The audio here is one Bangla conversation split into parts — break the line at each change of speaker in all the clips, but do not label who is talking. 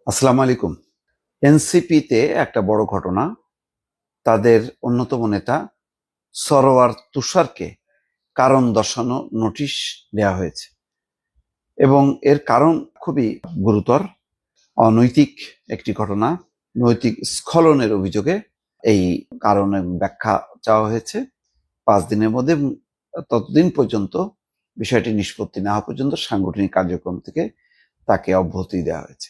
আসসালামু আলাইকুম। এনসিপিতে একটা বড় ঘটনা। তাদের অন্যতম নেতা সরোয়ার তুষারকে কারণ দর্শানো নোটিশ দেওয়া হয়েছে এবং এর কারণ খুবই গুরুতর। অনৈতিক একটি ঘটনা, নৈতিক স্খলনের অভিযোগে এই কারণের ব্যাখ্যা চাওয়া হয়েছে 5 দিনের মধ্যে, এবং ততদিন পর্যন্ত বিষয়টি নিষ্পত্তি না হওয়া পর্যন্ত সাংগঠনিক কার্যক্রম থেকে তাকে অব্যাহতি দেওয়া হয়েছে।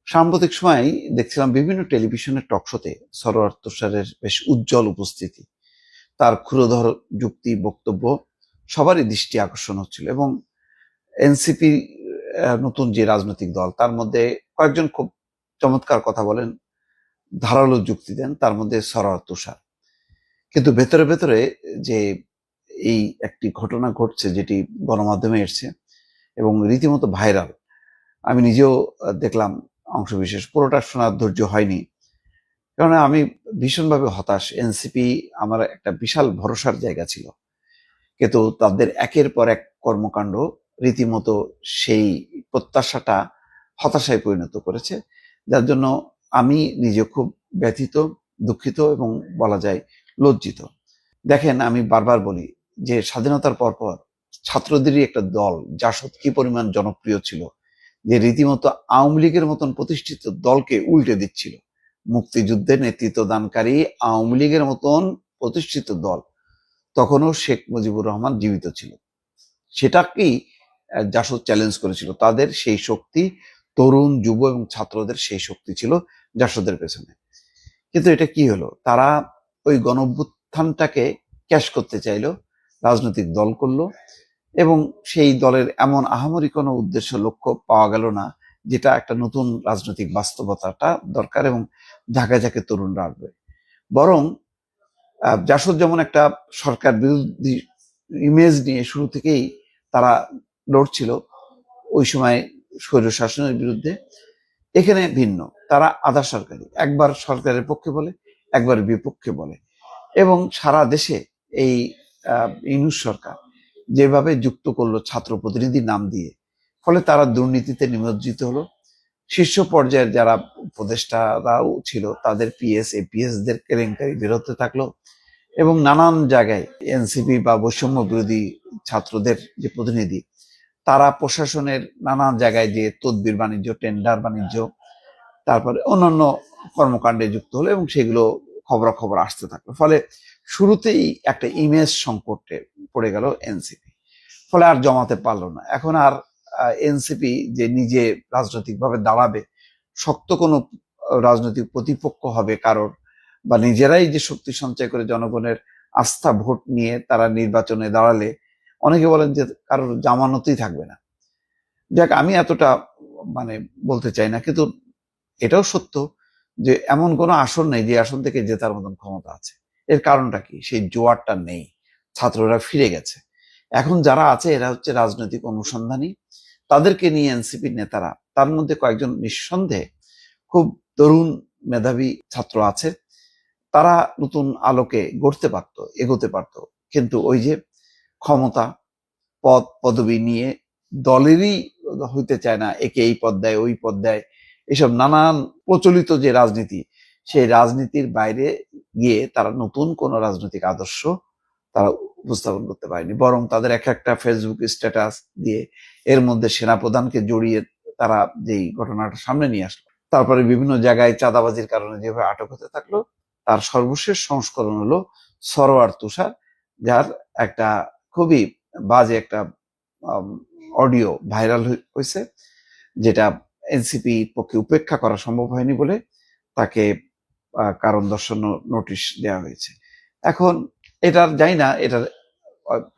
সাম্প্রতিক সময় দেখছিলাম বিভিন্ন টেলিভিশনের টকশোতে সরোয়ার তুষারের বেশ উজ্জ্বল উপস্থিতি, তার ক্ষুরধর যুক্তি বক্তব্য সবারই দৃষ্টি আকর্ষণ হচ্ছিল। এবং এনসিপি নতুন যে রাজনৈতিক দল, তার মধ্যে কয়েকজন খুব চমৎকার কথা বলেন, ধারালো যুক্তি দেন, তার মধ্যে সরোয়ার তুষার। কিন্তু ভেতরে ভেতরে যে এই একটি ঘটনা ঘটছে যেটি গণমাধ্যমে এসছে এবং রীতিমতো ভাইরাল, আমি নিজেও দেখলাম অংশবিশেষ, পুরোটা শোনার ধৈর্য হয়নি, কারণ আমি ভীষণভাবে হতাশ। এনসিপি আমার একটা বিশাল ভরসার জায়গা ছিল, কিন্তু তাদের একের পর এক কর্মকাণ্ড রীতিমতো সেই প্রত্যাশাটা হতাশায় পরিণত করেছে, যার জন্য আমি নিজে খুব ব্যথিত, দুঃখিত এবং বলা যায় লজ্জিত। দেখেন, আমি বারবার বলি যে স্বাধীনতার পরপর ছাত্রদেরই একটা দল জাসদ কি পরিমাণ জনপ্রিয় ছিল, যে রীতিমতো আওয়ামী লীগের মতন প্রতিষ্ঠিত দলকে উল্টে দিচ্ছিল। মুক্তিযুদ্ধে নেতৃত্ব দানকারী আওয়ামী লীগের মতন প্রতিষ্ঠিত দল, তখনও শেখ মুজিবুর রহমান জীবিত ছিল, সেটাকেই জাসদ চ্যালেঞ্জ করেছিল। তাদের সেই শক্তি, তরুণ যুব এবং ছাত্রদের সেই শক্তি ছিল জাসদের পেছনে। কিন্তু এটা কি হলো, তারা ওই গণঅভ্যুত্থানটাকে ক্যাশ করতে চাইলো, রাজনৈতিক দল করলো, এবং সেই দলের এমন আহামরি কোনো উদ্দেশ্য লক্ষ্য পাওয়া গেল না, যেটা একটা নতুন রাজনৈতিক বাস্তবতাটা দরকার এবং ঝাঁকে ঝাঁকে তরুণরা আসবে। বরং জাসদ যেমন একটা সরকার বিরোধী ইমেজ নিয়ে শুরু থেকেই তারা লড়ছিল, ওই সময় স্বৈর শাসনের বিরুদ্ধে, এখানে ভিন্ন। তারা আধা সরকারি, একবার সরকারের পক্ষে বলে, একবার বিপক্ষে বলে। এবং সারা দেশে এই ইউনূস সরকার যেভাবে যুক্ত করলো ছাত্র প্রতিনিধি নাম দিয়ে, ফলে তারা দুর্নীতিতে নিমজ্জিত হলো। শীর্ষ পর্যায়ের যারা উপদেষ্টারাও ছিল, তাদের পিএস এপিএস দের কেলেঙ্কারি বেরোতে থাকলো, এবং নানান জায়গায় এনসিপি বা বৈষম্য বিরোধী ছাত্রদের যে প্রতিনিধি, তারা প্রশাসনের নানান জায়গায় যে তদবির বাণিজ্য, টেন্ডার বাণিজ্য, তারপরে অন্যান্য কর্মকাণ্ডে যুক্ত হলো, এবং সেগুলো খবরাখবর আসতে থাকলো। ফলে শুরুতেই একটা ইমেজ সংকটে পড়ে গেল এনসিপি। ফলে আর জমাতে পারলো না। এখন আর এনসিপি যে নিজে রাজনৈতিকভাবে দাঁড়াবে, শক্ত কোনো রাজনৈতিক প্রতিপক্ষ হবে কারোর, বা নিজেরাই যে শক্তি সঞ্চয় করে জনগণের আস্থা ভোট নিয়ে তারা নির্বাচনে দাঁড়ালে, অনেকে বলেন যে কারোর জামানতই থাকবে না। যাক, আমি এতটা মানে বলতে চাই না, কিন্তু এটাও সত্য যে এমন কোনো আসন নেই যে আসন থেকে জেতার মতন ক্ষমতা আছে। এর কারণটা কি? সেই জোয়ারটা নেই, ছাত্ররা ফিরে গেছে। এখন যারা আছে এরা হচ্ছে রাজনৈতিক অনুসন্ধানী, তাদেরকে নিয়ে এনসিপির নেতারা, তার মধ্যে কয়েকজন নিঃসন্দেহে খুব তরুণ মেধাবী ছাত্র আছে, তারা নতুন আলোকে গড়তে পারতো, এগোতে পারতো। কিন্তু ওই যে ক্ষমতা, পদ পদবি নিয়ে দলেরই হইতে চায় না, একে এই পদ দেয়, ওই পদ দেয়, এসব নানান প্রচলিত যে রাজনীতি, সেই রাজনীতির বাইরে গিয়ে তারা নতুন কোন রাজনৈতিক আদর্শ তারা উপস্থাপন করতে পারেনি। বরং তাদের এক একটা ফেসবুক স্ট্যাটাস দিয়ে এর মধ্যে সেনাপ্রধানকে জড়িয়ে তারা যেই ঘটনাটা সামনে নিয়ে আসলো, তারপরে বিভিন্ন জায়গায় চাঁদাবাজির কারণে যেভাবে আটক হতে থাকলো, তার সর্বশেষ সংস্করণ হলো সরোয়ার তুষার, যার একটা খুবই বাজে একটা অডিও ভাইরাল হয়েছে, যেটা এনসিপি পক্ষে উপেক্ষা করা সম্ভব হয়নি বলে তাকে কারণ দর্শানো নোটিশ দেওয়া হয়েছে। এখন এটার জানি না এটার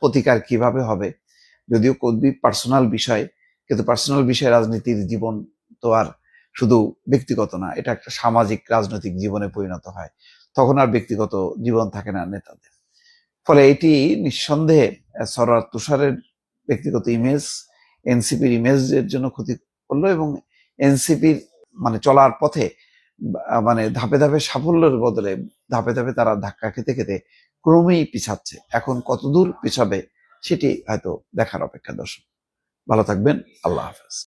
প্রতিকার কিভাবে হবে, যদিও খুবই পার্সোনাল বিষয়, কিন্তু পার্সোনাল বিষয় রাজনীতির জীবন তো আর শুধু ব্যক্তিগত না, এটা একটা সামাজিক রাজনৈতিক জীবনে পরিণত হয়, তখন আর ব্যক্তিগত জীবন থাকে না নেতাদের। ফলে এটি নিঃসন্দেহে সরোয়ার তুষারের ব্যক্তিগত ইমেজ, এনসিপির ইমেজের জন্য ক্ষতি করলো, এবং এনসিপির মানে চলার পথে মানে ধাপে ধাপে সাফল্যের বদলে ধাপে ধাপে তারা ধাক্কা খেতে খেতে ক্রমেই পিছাচ্ছে। এখন কতদূর পিছাবে সেটি হয়তো দেখার অপেক্ষা। দর্শক ভালো থাকবেন, আল্লাহ হাফেজ।